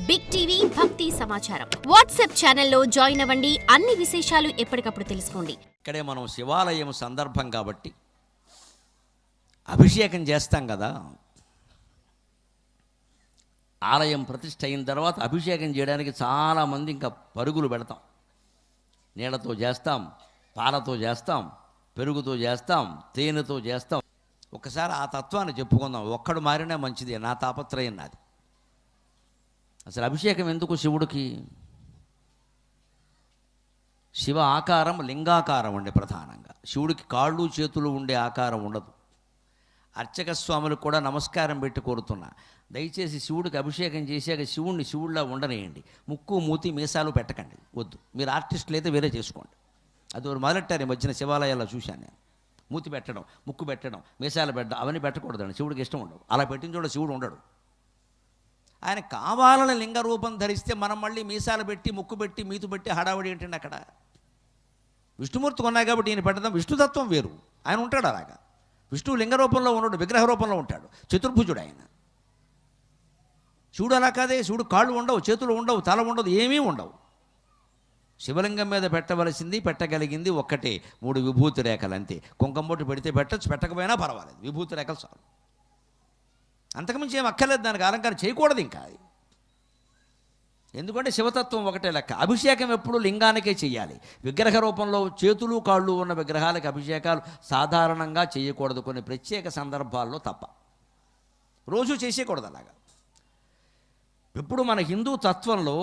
Big TV భక్తి సమాచారం WhatsApp ఛానల్లో జాయిన్ అవ్వండి. అన్ని విశేషాలు ఎప్పటికప్పుడు తెలుసుకోండి. ఇక్కడే మనం శివాలయం సందర్భం కాబట్టి అభిషేకం చేస్తాం కదా. ఆలయం ప్రతిష్ఠ అయిన తర్వాత అభిషేకం చేయడానికి చాలామంది ఇంకా పరుగులు పెడతాం. నీళ్లతో చేస్తాం, పాలతో చేస్తాం, పెరుగుతో చేస్తాం, తేనెతో చేస్తాం. ఒకసారి ఆ తత్వాన్ని చెప్పుకుందాం. ఒక్కడు మారినా మంచిది, నా తాపత్రయం నాది. అసలు అభిషేకం ఎందుకు శివుడికి? శివ ఆకారం లింగాకారం ఉండే ప్రధానంగా. శివుడికి కాళ్ళు చేతులు ఉండే ఆకారం ఉండదు. అర్చక స్వాములకు కూడా నమస్కారం పెట్టి కోరుతున్నా, దయచేసి శివుడికి అభిషేకం చేశాక శివుడిని శివుడిలా ఉండనేయండి. ముక్కు మూతి మీసాలు పెట్టకండి, వద్దు. మీరు ఆర్టిస్టులు అయితే వేరే చేసుకోండి. అది ఒక మొదలెట్టారు ఈ మధ్యన శివాలయాల్లో చూశాను నేను. మూతి పెట్టడం, ముక్కు పెట్టడం, మీసాలు పెట్టడం అవన్నీ పెట్టకూడదండి. శివుడికి ఇష్టం ఉండవు. అలా పెట్టిన చోట శివుడు ఉండడు. ఆయన కావాలని లింగ రూపం ధరిస్తే మనం మళ్ళీ మీసాలు పెట్టి ముక్కు పెట్టి మీతు పెట్టి హడావుడి ఏంటండి అక్కడ. విష్ణుమూర్తి ఉన్నాయి కాబట్టి ఈయన పెట్టడం. విష్ణుతత్వం వేరు, ఆయన ఉంటాడు అలాగా. విష్ణువు లింగ రూపంలో ఉండడు, విగ్రహ రూపంలో ఉంటాడు. చతుర్భుజుడు ఆయన. శివుడు అలా కాదే. శివుడు కాళ్ళు ఉండవు, చేతులు ఉండవు, తల ఉండదు, ఏమీ ఉండవు. శివలింగం మీద పెట్టవలసింది పెట్టగలిగింది ఒక్కటే, 3 విభూతి రేఖలు అంతే. కుంకుమ బొట్టు పెడితే పెట్టచ్చు, పెట్టకపోయినా పర్వాలేదు. విభూతి రేఖలు చాలు, అంతకుమించి ఏం అక్కర్లేదు. దానికి అలంకారం చేయకూడదు ఇంకా. ఎందుకంటే శివతత్వం ఒకటే లెక్క. అభిషేకం ఎప్పుడు లింగానికే చేయాలి. విగ్రహ రూపంలో చేతులు కాళ్ళు ఉన్న విగ్రహాలకు అభిషేకాలు సాధారణంగా చేయకూడదు, కొన్ని ప్రత్యేక సందర్భాల్లో తప్ప. రోజు చేసేయకూడదు అలాగా. ఇప్పుడు మన హిందూ తత్వంలో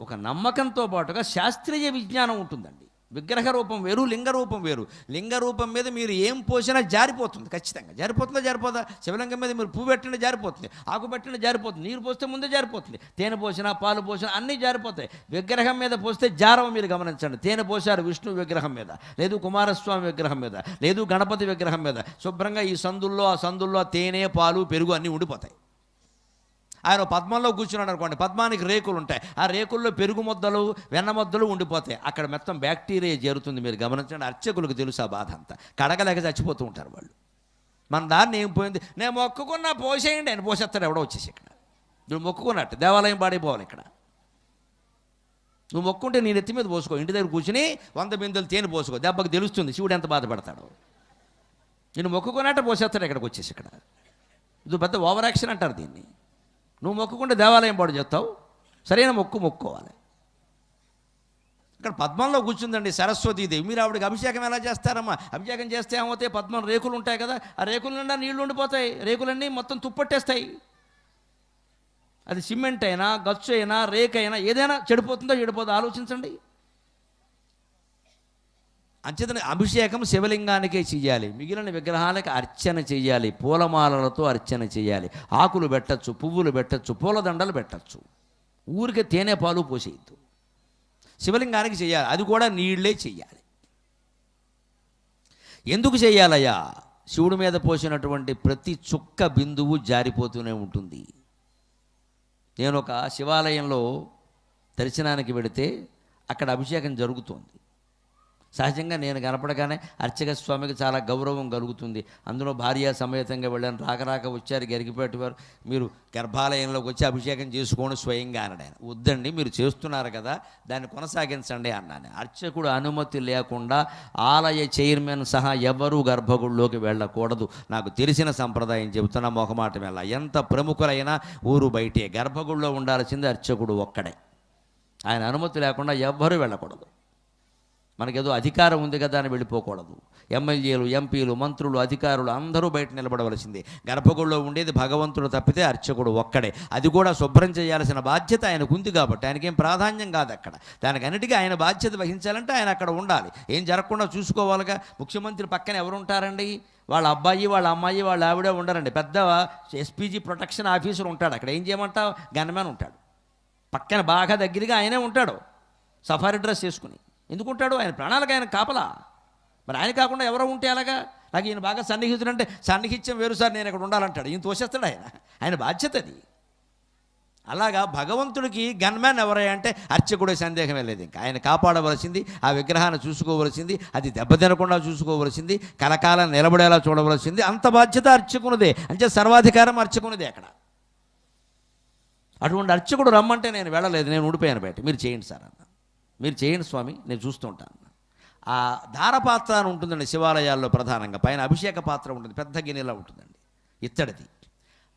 ఒక నమ్మకంతో పాటుగా శాస్త్రీయ విజ్ఞానం ఉంటుందండి. విగ్రహ రూపం వేరు, లింగ రూపం వేరు. లింగ రూపం మీద మీరు ఏం పోసినా జారిపోతుంది, ఖచ్చితంగా జారిపోతుందా జారిపోదా? శివలింగం మీద మీరు పువ్వు పెట్టినా జారిపోతుంది, ఆకు పెట్టినా జారిపోతుంది, నీరు పోస్తే ముందే జారిపోతుంది, తేనె పోసినా పాలు పోసినా అన్నీ జారిపోతాయి. విగ్రహం మీద పోస్తే జారవ మీరు గమనించండి. తేనె పోసారు విష్ణు విగ్రహం మీద, లేదు కుమారస్వామి విగ్రహం మీద, లేదు గణపతి విగ్రహం మీద, శుభ్రంగా ఈ సందుల్లో ఆ సందుల్లో తేనె పాలు పెరుగు అన్నీ ఉండిపోతాయి. ఆయన పద్మంలో కూర్చున్నాడు అనుకోండి, పద్మానికి రేకులు ఉంటాయి, ఆ రేకుల్లో పెరుగు ముద్దలు వెన్న ముద్దలు ఉండిపోతాయి. అక్కడ మొత్తం బ్యాక్టీరియా చేరుతుంది. మీరు గమనించండి. అర్చకులకు తెలుసు ఆ బాధ అంతా. కడగలేక చచ్చిపోతూ ఉంటారు వాళ్ళు. మన దాన్ని ఏం పోయింది, నేను మొక్కుకున్నా పోసేయండి ఆయన పోసేస్తాడు ఎవడో వచ్చేసి. ఇక్కడ నువ్వు మొక్కుకున్నట్టు దేవాలయం పాడైపోవాలి. ఇక్కడ నువ్వు మొక్కుంటే నీ నెత్తి మీద పోసుకో, ఇంటి దగ్గర కూర్చుని 100 బిందెలు తేనె పోసుకో, దెబ్బకి తెలుస్తుంది శివుడు ఎంత బాధపడతాడు. నేను మొక్కుకున్నట్టు పోసేస్తాడు ఇక్కడికి వచ్చేసి. ఇక్కడ ఇది పెద్ద ఓవర్ యాక్షన్ అంటారు దీన్ని. నువ్వు మొక్కుకుంటే దేవాలయం పాడు చేస్తావు, సరైన మొక్కుకోవాలి. ఇక్కడ పద్మంలో కూర్చుందండి సరస్వతీదేవి. మీరు ఆవిడకి అభిషేకం ఎలా చేస్తారమ్మా? అభిషేకం చేస్తే ఏమవుతాయి? పద్మం రేకులు ఉంటాయి కదా, ఆ రేకుల నిండా నీళ్లు ఉండిపోతాయి. రేకులన్నీ మొత్తం తుప్పట్టేస్తాయి. అది సిమెంట్ అయినా, గచ్చు అయినా, రేక్ అయినా ఏదైనా చెడిపోతుందో చెడిపోతుందో ఆలోచించండి. అంచేతనే అభిషేకం శివలింగానికే చెయ్యాలి. మిగిలిన విగ్రహాలకు అర్చన చెయ్యాలి. పూలమాలలతో అర్చన చేయాలి. ఆకులు పెట్టచ్చు, పువ్వులు పెట్టచ్చు, పూలదండలు పెట్టచ్చు. ఊరికే తేనె పాలు పోసేయద్దు. శివలింగానికి చెయ్యాలి, అది కూడా నీళ్లే చెయ్యాలి. ఎందుకు చెయ్యాలయ్యా? శివుడి మీద పోసినటువంటి ప్రతి చుక్క బిందువు జారిపోతూనే ఉంటుంది. నేను ఒక శివాలయంలో దర్శనానికి వెడితే అక్కడ అభిషేకం జరుగుతోంది. సహజంగా నేను కనపడగానే అర్చక స్వామికి చాలా గౌరవం కలుగుతుంది. అందులో భార్య సమేతంగా వెళ్ళాను. రాక వచ్చారు గరికిపేట వారు, మీరు గర్భాలయంలోకి వచ్చి అభిషేకం చేసుకోండి స్వయంగా అన్నాడు ఆయన. వద్దండి, మీరు చేస్తున్నారు కదా, దాన్ని కొనసాగించండి అన్నాను. అర్చకుడు అనుమతి లేకుండా ఆలయ చైర్మన్ సహా ఎవరూ గర్భగుడిలోకి వెళ్ళకూడదు. నాకు తెలిసిన సంప్రదాయం చెబుతున్నా, మొహమాటం ఎలా. ఎంత ప్రముఖులైనా ఊరు బయటే, గర్భగుడిలో ఉండాల్సింది అర్చకుడు ఒక్కడే. ఆయన అనుమతి లేకుండా ఎవ్వరూ వెళ్ళకూడదు. మనకేదో అధికారం ఉంది కదా అని వెళ్ళిపోకూడదు. ఎమ్మెల్యేలు, ఎంపీలు, మంత్రులు, అధికారులు అందరూ బయట నిలబడవలసిందే. గర్భగుడిలో ఉండేది భగవంతుడు తప్పితే అర్చకుడు ఒక్కడే. అది కూడా శుభ్రం చేయాల్సిన బాధ్యత ఆయనకు ఉంది కాబట్టి ఆయనకేం ప్రాధాన్యం కాదు అక్కడ. దానికి అన్నిటికీ ఆయన బాధ్యత వహించాలంటే ఆయన అక్కడ ఉండాలి. ఏం జరగకుండా చూసుకోవాలిగా. ముఖ్యమంత్రి పక్కన ఎవరు ఉంటారండి? వాళ్ళ అబ్బాయి, వాళ్ళ అమ్మాయి, వాళ్ళ ఆవిడే ఉండరండి. పెద్ద ఎస్పీజీ ప్రొటెక్షన్ ఆఫీసర్ ఉంటాడు అక్కడ. ఏం చేయమంటావు? గన్మ్యాన్ ఉంటాడు పక్కన, బాగా దగ్గరగా ఆయనే ఉంటాడు సఫారీ డ్రెస్ చేసుకుని. ఎందుకుంటాడు? ఆయన ప్రాణాలకు ఆయన కాపలా. మరి ఆయన కాకుండా ఎవరో ఉంటే అలాగా? నాకు ఈయన బాగా సన్నిహితుడు అంటే సన్నిహిత్యం వేరు సార్, నేను ఇక్కడ ఉండాలంటాడు. ఈయన తోసేస్తాడు ఆయన బాధ్యత అది. అలాగా భగవంతుడికి గన్మ్యాన్ ఎవరయ్యా అంటే అర్చకుడే, సందేహమే లేదు. ఇంకా ఆయన కాపాడవలసింది, ఆ విగ్రహాన్ని చూసుకోవలసింది, అది దెబ్బతినకుండా చూసుకోవలసింది, కలకాలం నిలబడేలా చూడవలసింది. అంత బాధ్యత అర్చకునిదే. అంటే సర్వాధికారం అర్చకునిదే అక్కడ. అటువంటి అర్చకుడు రమ్మంటే నేను వెళ్ళలేదు, నేను ఉండిపోయాను బయట. మీరు చేయండి సార్ అన్న. మీరు చేయండి స్వామి, నేను చూస్తుంటాను. ఆ ధారపాత్ర అని ఉంటుందండి శివాలయాల్లో ప్రధానంగా. పైన అభిషేక పాత్ర ఉంటుంది, పెద్ద గిన్నెలా ఉంటుందండి, ఇత్తడిది.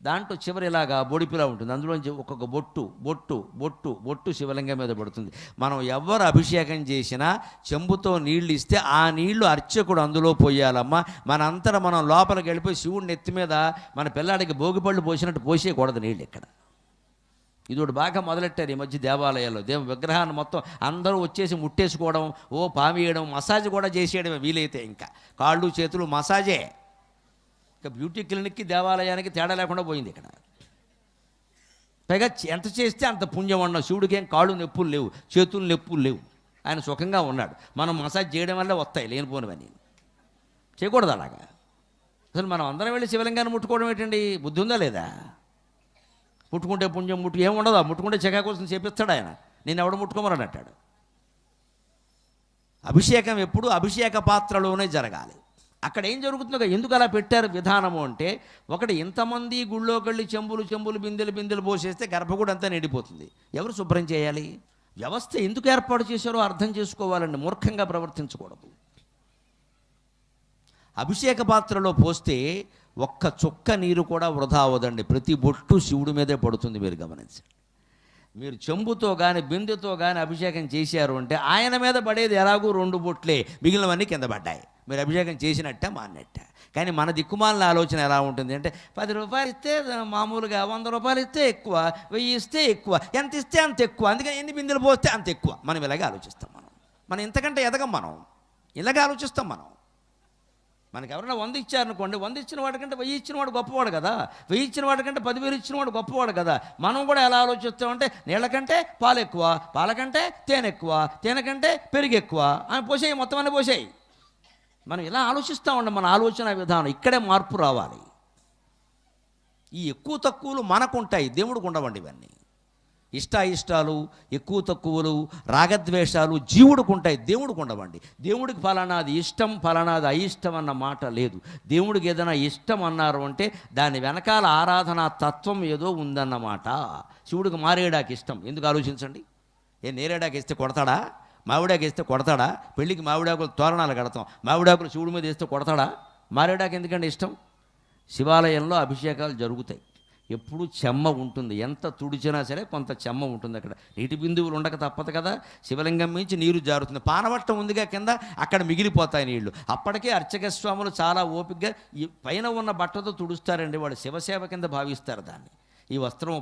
దాంట్లో చివరిలాగా బొడిపిలా ఉంటుంది, అందులోంచి ఒక్కొక్క బొట్టు బొట్టు బొట్టు బొట్టు శివలింగం మీద పడుతుంది. మనం ఎవరు అభిషేకం చేసినా చెంబుతో నీళ్లు ఇస్తే ఆ నీళ్లు అర్చకుడు అందులో పోయాలమ్మా. మనంతటా మనం లోపలికి వెళ్ళిపోయి శివుడి నెత్తి మీద మన పిల్లాడికి భోగిపళ్ళు పోసినట్టు పోసేయకూడదు నీళ్ళు ఇక్కడ. ఇది ఒకటి బాగా మొదలెట్టారు ఈ మధ్య దేవాలయాల్లో. విగ్రహాన్ని మొత్తం అందరూ వచ్చేసి ముట్టేసుకోవడం, పామేయడం, మసాజ్ కూడా చేసేయడం వీలైతే. ఇంకా కాళ్ళు చేతులు మసాజే. ఇంకా బ్యూటీ క్లినిక్కి దేవాలయానికి తేడా లేకుండా పోయింది ఇక్కడ. పైగా ఎంత చేస్తే అంత పుణ్యం అన్న. శివుడికి ఏం కాళ్ళు నొప్పులు లేవు, చేతులు నొప్పులు లేవు, ఆయన సుఖంగా ఉన్నాడు. మనం మసాజ్ చేయడం వల్ల వస్తాయి లేనిపోనివన్నీ. చేయకూడదు అలాగా. అసలు మనం అందరం వెళ్ళి శివలింగాన్ని ముట్టుకోవడం ఏంటండి? బుద్ధి ఉందా లేదా? ముట్టుకుంటే పుణ్యం ఏముండదు. ముట్టుకుంటే చెకాకు కోసం చేపిస్తాడు ఆయన. నేను ఎవడు ముట్టుకోమని అంటాడు. అభిషేకం ఎప్పుడు అభిషేక పాత్రలోనే జరగాలి. అక్కడ ఏం జరుగుతుందో, ఎందుకు అలా పెట్టారు విధానము అంటే, ఒకటి ఇంతమంది గుళ్ళోకి వెళ్ళి చెంబులు బిందెలు పోసేస్తే గర్భగుడి అంతా నిండిపోతుంది. ఎవరు శుభ్రం చేయాలి? వ్యవస్థ ఎందుకు ఏర్పాటు చేశారో అర్థం చేసుకోవాలండి. మూర్ఖంగా ప్రవర్తించకూడదు. అభిషేక పాత్రలో పోస్తే ఒక్క చుక్క నీరు కూడా వృధా అవ్వదండి. ప్రతి బొట్టు శివుడి మీదే పడుతుంది. మీరు గమనించండి. మీరు చెంబుతో కానీ బిందెతో కానీ అభిషేకం చేశారు అంటే ఆయన మీద పడేది ఎలాగూ 2 బొట్లే, మిగిలినవన్నీ కింద పడ్డాయి. మీరు అభిషేకం చేసినట్ట మాన్నట్ట. కానీ మన దిక్కుమాలిన ఆలోచన ఎలా ఉంటుంది అంటే, 10 రూపాయలు ఇస్తే మామూలుగా, 100 రూపాయలు ఇస్తే ఎక్కువ, 1000 ఇస్తే ఎక్కువ, ఎంత ఇస్తే అంత ఎక్కువ, అందుకని ఎన్ని బిందెలు పోస్తే అంత ఎక్కువ. మనం ఇలాగే ఆలోచిస్తాం. మనం ఇంతకంటే ఎదగం. మనం ఇలాగే ఆలోచిస్తాం. మనకి ఎవరైనా 100 ఇచ్చారనుకోండి, 100 ఇచ్చిన వాడికంటే 1000 ఇచ్చిన వాడు గొప్పవాడు కదా, 1000 ఇచ్చిన వాడికంటే 10,000 ఇచ్చిన వాడు గొప్పవాడు కదా. మనం కూడా ఎలా ఆలోచిస్తామంటే, నీళ్ళ కంటే పాలు ఎక్కువ, పాల కంటే తేనె ఎక్కువ, తేనె కంటే పెరుగు ఎక్కువ అని పోసేయి, మొత్తం అన్నీ పోసేయి. మనం ఇలా ఆలోచిస్తామండి. మన ఆలోచన విధానం ఇక్కడే మార్పు రావాలి. ఈ ఎక్కువ తక్కువలు మనకుంటాయి, దేవుడికి ఉండవండి. ఇవన్నీ ఇష్టాయిష్టాలు, ఎక్కువ తక్కువలు, రాగద్వేషాలు జీవుడికి ఉంటాయి, దేవుడికి ఉండవండి. దేవుడికి ఫలానాది ఇష్టం, ఫలానాది అయిష్టం అన్న మాట లేదు. దేవుడికి ఏదైనా ఇష్టం అన్నారు అంటే దాని వెనకాల ఆరాధనా తత్వం ఏదో ఉందన్నమాట. శివుడికి మారేడాకి ఇష్టం. ఎందుకు ఆలోచించండి. నేరేడాకి ఇస్తే కొడతాడా? మామిడాకి వేస్తే కొడతాడా? పెళ్ళికి మామిడాకులు తోరణాలు కడతాం, మామిడాకులు శివుడి మీద వేస్తే కొడతాడా? మారేడాకి ఎందుకంటే ఇష్టం? శివాలయంలో అభిషేకాలు జరుగుతాయి, ఎప్పుడు చెమ్మ ఉంటుంది. ఎంత తుడిచినా సరే కొంత చెమ్మ ఉంటుంది. అక్కడ నీటి బిందువులు ఉండక తప్పదు కదా. శివలింగం మించి నీరు జారుతుంది. పానవట్టం ఉందిగా కింద, అక్కడ మిగిలిపోతాయి నీళ్లు. అప్పటికే అర్చక స్వాములు చాలా ఓపికగా ఈ పైన ఉన్న బట్టతో తుడుస్తారండి. వాళ్ళు శివసేవ కింద భావిస్తారు దాన్ని. ఈ వస్త్రం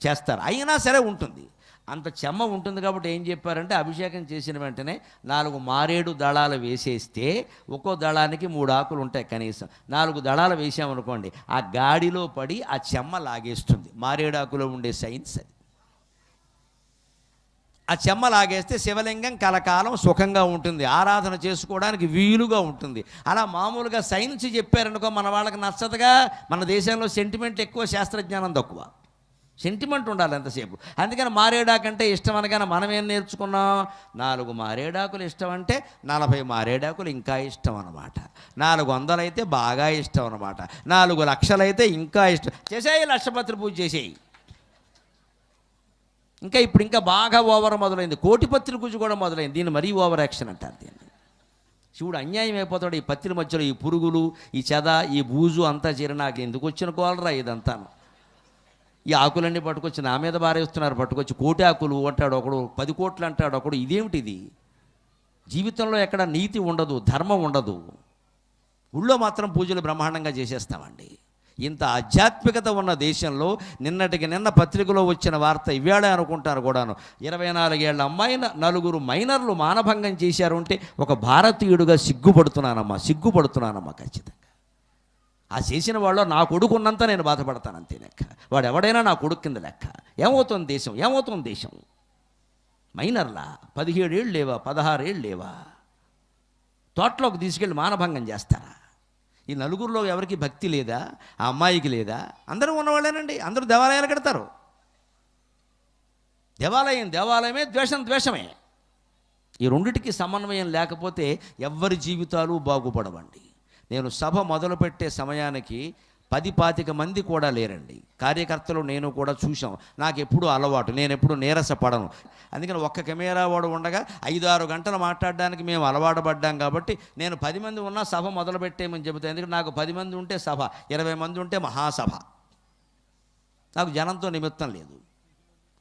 చేస్తారు. అయినా సరే ఉంటుంది, అంత చెమ్మ ఉంటుంది. కాబట్టి ఏం చెప్పారంటే, అభిషేకం చేసిన వెంటనే 4 మారేడు దళాలు వేసేస్తే ఒక్కో దళానికి 3 ఆకులు ఉంటాయి కనీసం. 4 దళాలు వేసామనుకోండి, ఆ గాడిలో పడి ఆ చెమ్మ లాగేస్తుంది. మారేడాకులో ఉండే సైన్స్ అది. ఆ చెమ్మ లాగేస్తే శివలింగం కలకాలం సుఖంగా ఉంటుంది, ఆరాధన చేసుకోవడానికి వీలుగా ఉంటుంది. అలా మామూలుగా సైన్స్ చెప్పారనుకో మన వాళ్ళకి నచ్చదుగా. మన దేశంలో సెంటిమెంట్ ఎక్కువ, శాస్త్రజ్ఞానం తక్కువ. సెంటిమెంట్ ఉండాలి ఎంతసేపు. అందుకని మారేడాకంటే ఇష్టం అనగానే మనం ఏం నేర్చుకున్నాం? 4 మారేడాకులు ఇష్టం అంటే 40 మారేడాకులు ఇంకా ఇష్టం అన్నమాట. 400 అయితే బాగా ఇష్టం అన్నమాట. 4 లక్షలు అయితే ఇంకా ఇష్టం. చేసేయి, లక్షపత్రి పూజ చేసేయి. ఇంకా ఇప్పుడు ఇంకా బాగా ఓవర్ మొదలైంది, కోటిపత్రి పూజ కూడా మొదలైంది. దీన్ని మరీ ఓవర్ యాక్షన్ అంటారు దీన్ని. శివుడు అన్యాయం అయిపోతాడు. ఈ పత్రి మధ్యలో ఈ పురుగులు, ఈ చెద, ఈ బూజు అంతా చేరి నాకు ఎందుకు వచ్చిన కోలరా ఇదంతాను. ఈ ఆకులన్నీ పట్టుకొచ్చి నా మీద బారేస్తున్నారు. పట్టుకొచ్చి 1 కోటి ఆకులు అంటాడు ఒకడు, 10 కోట్లు అంటాడు ఒకడు. ఇదేమిటిది? జీవితంలో ఎక్కడ నీతి ఉండదు, ధర్మం ఉండదు. ఊళ్ళో మాత్రం పూజలు బ్రహ్మాండంగా చేసేస్తామండి. ఇంత ఆధ్యాత్మికత ఉన్న దేశంలో నిన్నటికి నిన్న పత్రికలో వచ్చిన వార్త ఇవాళ అనుకుంటారు కూడాను. 24 ఏళ్ల అమ్మాయి 4 మైనర్లు మానభంగం చేశారు అంటే ఒక భారతీయుడుగా సిగ్గుపడుతున్నానమ్మా ఖచ్చితంగా. ఆ చేసిన వాళ్ళు నా కొడుకు ఉన్నంత నేను బాధపడతాను అంతే లెక్క. వాడు ఎవడైనా నా కొడుకు కింద లెక్క. ఏమవుతుంది దేశం? మైనర్లా 17 ఏళ్ళు లేవా, 16 ఏళ్ళు లేవా? తోటలోకి తీసుకెళ్ళి మానభంగం చేస్తారా? ఈ 4 ఎవరికి భక్తి లేదా? ఆ అమ్మాయికి లేదా? అందరూ ఉన్నవాళ్ళేనండి. అందరూ దేవాలయాలు కడతారు. దేవాలయమే, ద్వేషమే. ఈ రెండిటికి సమన్వయం లేకపోతే ఎవ్వరి జీవితాలు బాగుపడవండి. నేను సభ మొదలుపెట్టే సమయానికి 10-25 మంది కూడా లేరండి. కార్యకర్తలు నేను కూడా చూసాం. నాకు ఎప్పుడు అలవాటు, నేను ఎప్పుడు నీరసపడను. అందుకని ఒక్క కెమెరా వాడు ఉండగా 5-6 గంటలు మాట్లాడడానికి మేము అలవాటు పడ్డాం. కాబట్టి నేను 10 మంది ఉన్నా సభ మొదలుపెట్టేయమని చెబుతాను. ఎందుకంటే నాకు 10 మంది ఉంటే సభ, 20 మంది ఉంటే మహాసభ. నాకు జనంతో నిమిత్తం లేదు.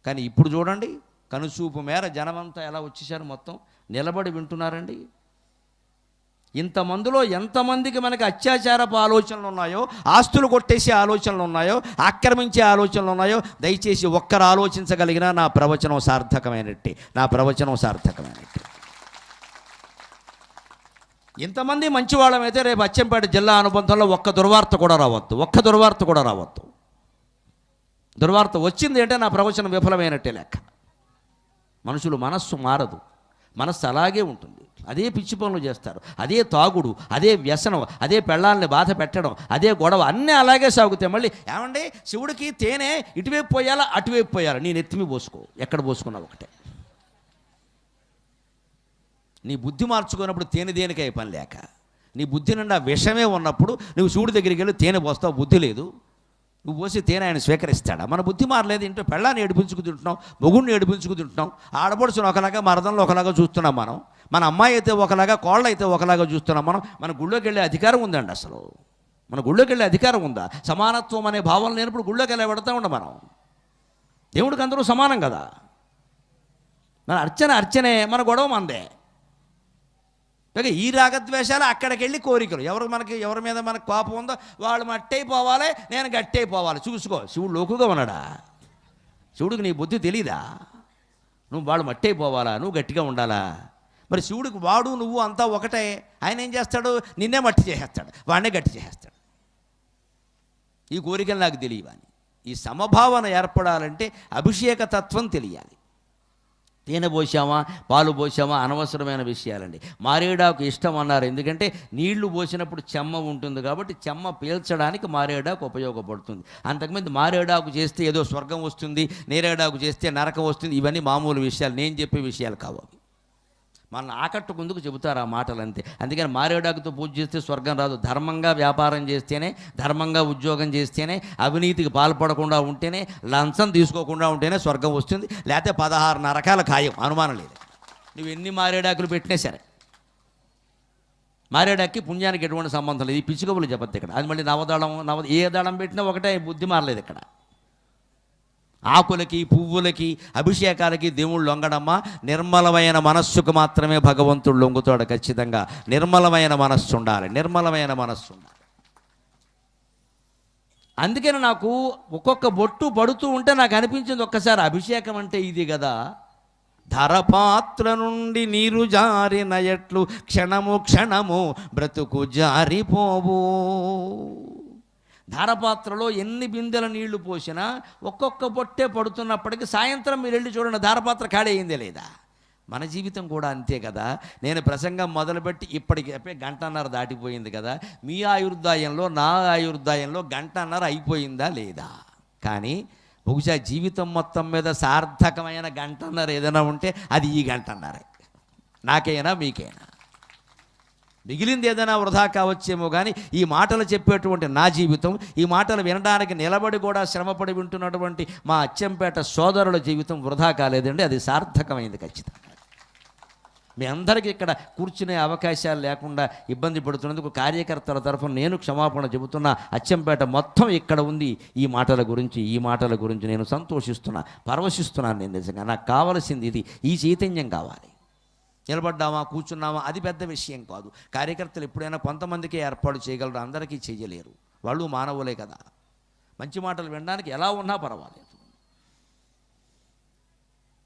కానీ ఇప్పుడు చూడండి, కనుచూపు మేర జనమంతా ఎలా వచ్చేసారు, మొత్తం నిలబడి వింటున్నారండి. ఇంతమందిలో ఎంతమందికి మనకి అత్యాచారపు ఆలోచనలు ఉన్నాయో, ఆస్తులు కొట్టేసే ఆలోచనలు ఉన్నాయో, ఆక్రమించే ఆలోచనలు ఉన్నాయో, దయచేసి ఒక్కరు ఆలోచించగలిగినా నా ప్రవచనం సార్థకమైనట్టే, నా ప్రవచనం సార్థకమైనట్టే. ఇంతమంది మంచివాళ్ళమైతే రేపు అచ్చంపేట జిల్లా అనుబంధంలో ఒక్క దుర్వార్త కూడా రావద్దు, ఒక్క దుర్వార్త కూడా రావద్దు. దుర్వార్త వచ్చింది అంటే నా ప్రవచనం విఫలమైనట్టే లెక్క. మనుషులు మనస్సు మారదు, మనస్సు అలాగే ఉంటుంది. అదే పిచ్చి పనులు చేస్తారు, అదే తాగుడు, అదే వ్యసనం, అదే పెళ్ళాలని బాధ పెట్టడం, అదే గొడవ, అన్నీ అలాగే సాగుతాయి. మళ్ళీ ఏమండి, శివుడికి తేనె ఇటువైపు పోయాలా అటువైపు పోయాలా, నీ నెత్తిమి పోసుకో, ఎక్కడ పోసుకున్నావు ఒకటే. నీ బుద్ధి మార్చుకున్నప్పుడు తేనె దేనికై పని లేక, నీ బుద్ధి నిండా విషమే ఉన్నప్పుడు నువ్వు శివుడి దగ్గరికి వెళ్ళి తేనె పోస్తావు, బుద్ధి లేదు. నువ్వు పోసి తేనె ఆయన స్వీకరిస్తాడా? మన బుద్ధి మారలేదు. ఇంట్లో పెళ్ళాన్ని ఏడిపించుకు తింటున్నాం, మొగుడిని ఏడిపించుకు తింటున్నాం, ఆడపడుచుని ఒకలాగా, మరదంలో ఒకలాగా చూస్తున్నాం మనం. మన అమ్మాయి అయితే ఒకలాగా, కోళ్ళ అయితే ఒకలాగా చూస్తున్నాం మనం. మన గుళ్ళోకి వెళ్ళే అధికారం ఉందండి? అసలు మన గుళ్ళోకి వెళ్ళే అధికారం ఉందా? సమానత్వం అనే భావన లేనప్పుడు గుళ్ళోకి వెళ్ళి పెడతా ఉండ మనం. దేవుడికి అందరూ సమానం కదా. మన అర్చనే, మన గొడవ మందే. పైగా ఈ రాగద్వేషాలు, అక్కడికి వెళ్ళి కోరికలు. ఎవరి మీద మనకు కోపం ఉందో వాళ్ళు మట్టయిపోవాలి, నేను గట్టయిపోవాలి. చూసుకో, శివుడు లోకుగా ఉన్నాడా? శివుడికి నీ బుద్ధి తెలీదా? నువ్వు వాళ్ళు మట్టయిపోవాలా, నువ్వు గట్టిగా ఉండాలా? మరి శివుడికి వాడు నువ్వు అంతా ఒకటే. ఆయన ఏం చేస్తాడు? నిన్నే మట్టి చేసేస్తాడు, వాడినే గట్టి చేసేస్తాడు. ఈ కోరికలు నాకు తెలియవని. ఈ సమభావన ఏర్పడాలంటే అభిషేక తత్వం తెలియాలి. తేనె పోసామా, పాలు పోసామా అనవసరమైన విషయాలండి. మారేడాకు ఇష్టం అన్నారు, ఎందుకంటే నీళ్లు పోసినప్పుడు చెమ్మ ఉంటుంది కాబట్టి చెమ్మ పీల్చడానికి మారేడాకు ఉపయోగపడుతుంది. అంతకుముందు మారేడాకు చేస్తే ఏదో స్వర్గం వస్తుంది, నేరేడాకు చేస్తే నరకం వస్తుంది, ఇవన్నీ మామూలు విషయాలు, నేను చెప్పే విషయాలు కావు. మన ఆకట్టుకుందుకు చెబుతారు ఆ మాటలు, అంతే. అందుకని మారేడాకుతో పూజ చేస్తే స్వర్గం రాదు. ధర్మంగా వ్యాపారం చేస్తేనే, ధర్మంగా ఉద్యోగం చేస్తేనే, అవినీతికి పాల్పడకుండా ఉంటేనే, లంచం తీసుకోకుండా ఉంటేనే స్వర్గం వస్తుంది. లేకపోతే 16 నరకాల ఖాయం, అనుమానం లేదు. నువ్వు ఎన్ని మారేడాకులు పెట్టినా సరే. మారేడాకి పుణ్యానికి ఎటువంటి సంబంధం లేదు. ఈ పిచ్చుకబులు చెప్పద్దు ఇక్కడ. అది మళ్ళీ ఏ దళం పెట్టినా ఒకటే, బుద్ధి మారలేదు ఇక్కడ. ఆకులకి, పువ్వులకి, అభిషేకాలకి దేవుళ్ళు లొంగడమ్మా. నిర్మలమైన మనస్సుకు మాత్రమే భగవంతుడు లొంగుతాడు. ఖచ్చితంగా నిర్మలమైన మనస్సు ఉండాలి, నిర్మలమైన మనస్సు ఉండాలి. అందుకని నాకు ఒక్కొక్క బొట్టు పడుతూ ఉంటే నాకు అనిపించింది ఒక్కసారి, అభిషేకం అంటే ఇది కదా. ధరపాత్ర నుండి నీరు జారిన ఎట్లు క్షణము క్షణము బ్రతుకు జారిపోవు. ధారపాత్రలో ఎన్ని బిందెల నీళ్లు పోసినా ఒక్కొక్క బొట్టే పడుతున్నప్పటికీ సాయంత్రం మీరు వెళ్ళి చూడండి, ధారపాత్ర ఖాళీ అయిందే లేదా. మన జీవితం కూడా అంతే కదా. నేను ప్రసంగం మొదలుపెట్టి ఇప్పటికి 1.5 గంట దాటిపోయింది కదా. మీ ఆయుర్దాయంలో, నా ఆయుర్దాయంలో 1.5 గంట అయిపోయిందా లేదా? కానీ బహుశా జీవితం మొత్తం మీద సార్థకమైన 1.5 గంట ఏదైనా ఉంటే అది ఈ 1.5 గంట. నాకైనా మీకైనా మిగిలింది ఏదైనా వృధా కావచ్చేమో, కానీ ఈ మాటలు చెప్పేటువంటి నా జీవితం, ఈ మాటలు వినడానికి నిలబడి కూడా శ్రమపడి వింటున్నటువంటి మా అచ్చంపేట సోదరుల జీవితం వృధా కాలేదండి, అది సార్థకమైంది ఖచ్చితంగా. మీ అందరికీ ఇక్కడ కూర్చునే అవకాశాలు లేకుండా ఇబ్బంది పడుతున్నందుకు కార్యకర్తల తరఫున నేను క్షమాపణ చెబుతున్నా. అచ్చంపేట మొత్తం ఇక్కడ ఉంది ఈ మాటల గురించి నేను సంతోషిస్తున్నా, పరవశిస్తున్నాను. నేను నిజంగా నాకు కావలసింది ఇది, ఈ చైతన్యం కావాలి. నిలబడ్డామా, కూర్చున్నామా, అది పెద్ద విషయం కాదు. కార్యకర్తలు ఎప్పుడైనా కొంతమందికి ఏర్పాటు చేయగలరు, అందరికీ చేయలేరు. వాళ్ళు మానవులే కదా. మంచి మాటలు వినడానికి ఎలా ఉన్నా పర్వాలేదు.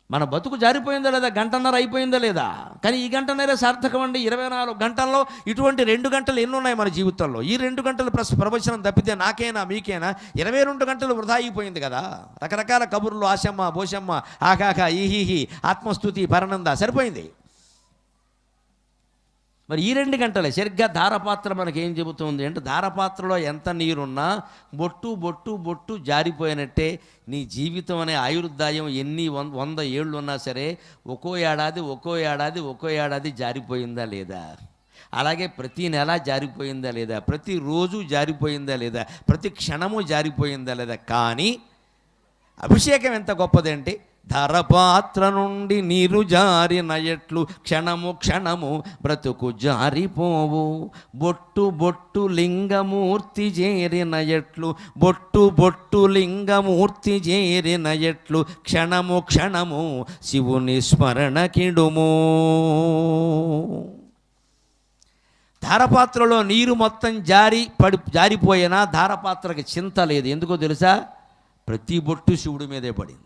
మన బతుకు జారిపోయిందా లేదా, 1.5 గంట అయిపోయిందా లేదా? కానీ ఈ 1.5 గంట సార్థకం అండి. 24 గంటల్లో ఇటువంటి 2 గంటలు ఎన్ని ఉన్నాయి మన జీవితంలో? ఈ 2 గంటలు ప్రవచనం తప్పితే నాకైనా మీకైనా 22 గంటలు వృధా అయిపోయింది కదా. రకరకాల కబుర్లు, ఆశమ్మ, బోషమ్మ, ఆకాక, ఈహీహి, ఆత్మస్తుతి, పరనంద, సరిపోయింది. మరి ఈ 2 గంటలే సరిగ్గా ధారపాత్ర మనకేం చెబుతుంది అంటే, ధారపాత్రలో ఎంత నీరున్నా బొట్టు బొట్టు బొట్టు జారిపోయినట్టే నీ జీవితం అనే ఆయుర్దాయం ఎన్ని 100 ఏళ్ళు ఉన్నా సరే ఒక్కో ఏడాది జారిపోయిందా లేదా? అలాగే ప్రతి నెల జారిపోయిందా లేదా, ప్రతిరోజు జారిపోయిందా లేదా, ప్రతి క్షణము జారిపోయిందా లేదా. కానీ అభిషేకం ఎంత గొప్పదంటే ధరపాత్ర నుండి నీరు జారిన ఎట్లు క్షణము క్షణము బ్రతుకు జారిపోవు. బొట్టు బొట్టు లింగమూర్తి చేరిన ఎట్లు బొట్టు బొట్టు లింగమూర్తి చేరిన ఎట్లు క్షణము క్షణము శివుని స్మరణ కిడుము. ధారపాత్రలో నీరు మొత్తం జారిపోయినా ధారపాత్రకి చింత లేదు. ఎందుకో తెలుసా? ప్రతి బొట్టు శివుడి మీదే పడింది.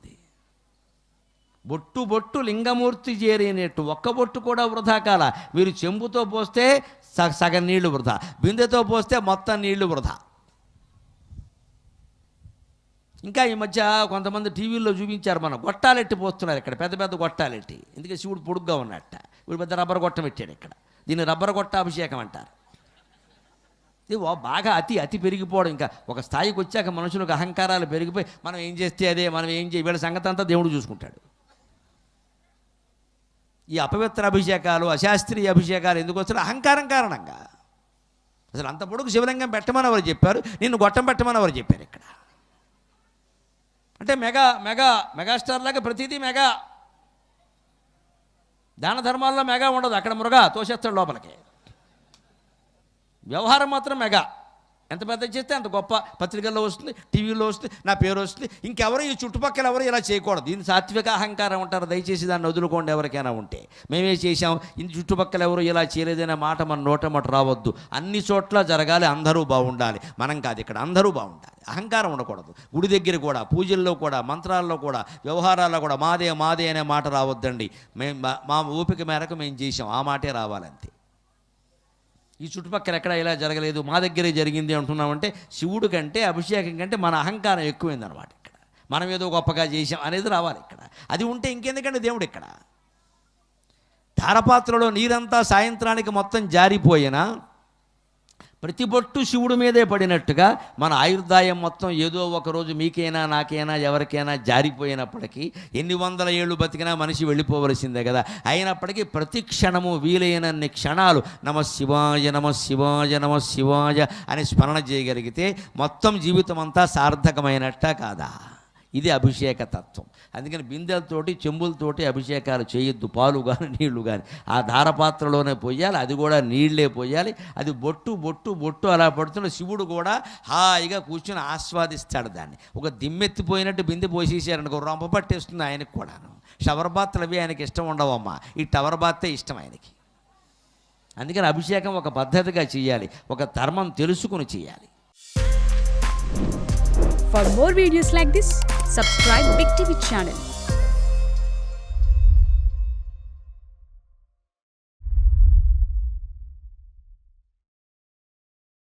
బొట్టు బొట్టు లింగమూర్తి చేరినట్టు ఒక్క బొట్టు కూడా వృధా కాల. వీరు చెంబుతో పోస్తే సగం నీళ్లు వృధా, బిందెతో పోస్తే మొత్తం నీళ్లు వృధా. ఇంకా ఈ మధ్య కొంతమంది టీవీల్లో చూపించారు, మనం గొట్టాలెట్టి పోస్తున్నారు ఇక్కడ, పెద్ద పెద్ద గొట్టాలెట్టి. ఎందుకంటే శివుడు పొడుగ్గా ఉన్నట్ట, వీడు పెద్ద రబ్బర్ గొట్టం పెట్టాడు ఇక్కడ. దీన్ని రబ్బర్ గొట్ట అభిషేకం అంటారు. ఇది బాగా అతి పెరిగిపోవడం. ఇంకా ఒక స్థాయికి వచ్చాక మనుషులకు అహంకారాలు పెరిగిపోయి మనం ఏం చేస్తే అదే, మనం ఏం చేయ, వీళ్ళ సంగతి అంతా దేవుడు చూసుకుంటాడు. ఈ అపవిత్ర అభిషేకాలు, అశాస్త్రీయ అభిషేకాలు ఎందుకు వస్తాయి? అహంకారం కారణంగా. అసలు అంత పొడుగు శివలింగం పెట్టమని ఎవరు చెప్పారు? నిన్ను గొట్టం పెట్టమని ఎవరు చెప్పారు ఇక్కడ? అంటే మెగాస్టార్ లాగా ప్రతిదీ మెగా. దాన ధర్మాల్లో మెగా ఉండదు, అక్కడ మృగా తోసేస్తాడు లోపలికి. వ్యవహారం మాత్రం మెగా. ఎంత పెద్ద చేస్తే అంత గొప్ప. పత్రికల్లో వస్తుంది, టీవీలో వస్తుంది, నా పేరు వస్తుంది. ఇంకెవరు ఈ చుట్టుపక్కల ఎవరు ఇలా చేయకూడదు. దీన్ని సాత్విక అహంకారం అంటారు. దయచేసి దాన్ని వదులుకోండి. ఎవరికైనా ఉంటే మేమే చేశాం, ఇంటి చుట్టుపక్కల ఎవరు ఇలా చేయలేదనే మాట మన నోటమట రావద్దు. అన్ని చోట్ల జరగాలి, అందరూ బాగుండాలి. మనం కాదు, ఇక్కడ అందరూ బాగుండాలి. అహంకారం ఉండకూడదు. గుడి దగ్గర కూడా, పూజల్లో కూడా, మంత్రాల్లో కూడా, వ్యవహారాల్లో కూడా మాదే అనే మాట రావద్దండి. మా ఓపిక మేరకు మేము చేసాం, ఆ మాటే రావాలంతే. ఈ చుట్టుపక్కల ఎక్కడ ఇలా జరగలేదు, మా దగ్గరే జరిగింది అంటున్నామంటే శివుడు కంటే, అభిషేకం కంటే మన అహంకారం ఎక్కువైందనమాట. ఇక్కడ మనం ఏదో గొప్పగా చేసాం అనేది రావాలి ఇక్కడ. అది ఉంటే ఇంకెందుకంటే దేవుడు ఇక్కడ. ధారపాత్రలో నీరంతా సాయంత్రానికి మొత్తం జారిపోయినా ప్రతి బొట్టు శివుడి మీదే పడినట్టుగా మన ఆయుర్దాయం మొత్తం ఏదో ఒకరోజు మీకైనా నాకైనా ఎవరికైనా జారిపోయినప్పటికీ, ఎన్ని వందల ఏళ్ళు బతికినా మనిషి వెళ్ళిపోవలసిందే కదా. అయినప్పటికీ ప్రతి క్షణము వీలైనన్ని క్షణాలు నమ శివాయ నమ శివాయ నమ శివాయ అని స్మరణ చేయగలిగితే మొత్తం జీవితం అంతా సార్థకమైనట్ట కాదా? ఇది అభిషేక తత్వం. అందుకని బిందెలతోటి చెంబులతోటి అభిషేకాలు చేయొద్దు. పాలు కానీ నీళ్లు కానీ ఆ ధారపాత్రలోనే పోయాలి. అది కూడా నీళ్లే పోయాలి. అది బొట్టు బొట్టు బొట్టు అలా పడుతున్న శివుడు కూడా హాయిగా కూర్చొని ఆస్వాదిస్తాడు దాన్ని. ఒక దిమ్మెత్తిపోయినట్టు బిందె పోసేసారనుకో, రొంప పట్టేస్తుంది ఆయనకు కూడాను. షవర్ బాత్లు అవి ఆయనకి ఇష్టం ఉండవమ్మా, ఈ టవర్ బాతే ఇష్టం ఆయనకి. అందుకని అభిషేకం ఒక పద్ధతిగా చేయాలి, ఒక ధర్మం తెలుసుకుని చేయాలి. For more videos like this, subscribe Big TV channel.